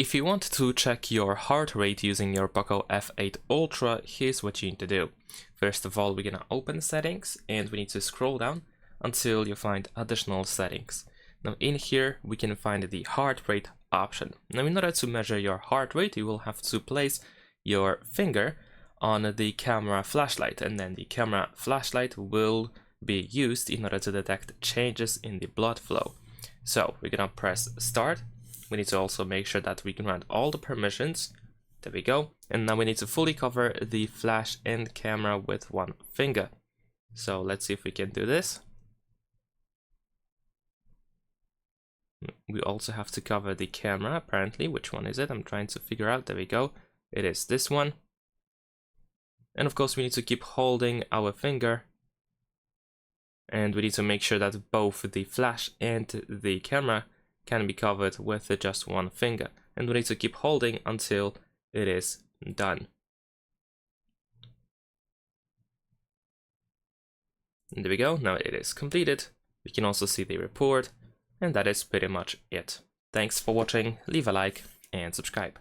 If you want to check your heart rate using your POCO F8 Ultra, here's what you need to do. First of all, we're gonna open settings and we need to scroll down until you find additional settings. Now in here, we can find the heart rate option. Now in order to measure your heart rate, you will have to place your finger on the camera flashlight, and then the camera flashlight will be used in order to detect changes in the blood flow. So we're gonna press start. We need to also make sure that we grant all the permissions. There we go. And now we need to fully cover the flash and camera with one finger. So let's see if we can do this. We also have to cover the camera, apparently. Which one is it? I'm trying to figure out. There we go. It is this one. And of course we need to keep holding our finger. And we need to make sure that both the flash and the camera can be covered with just one finger, and we need to keep holding until it is done. And there we go, now it is completed. We can also see the report, and that is pretty much it. Thanks for watching, leave a like and subscribe.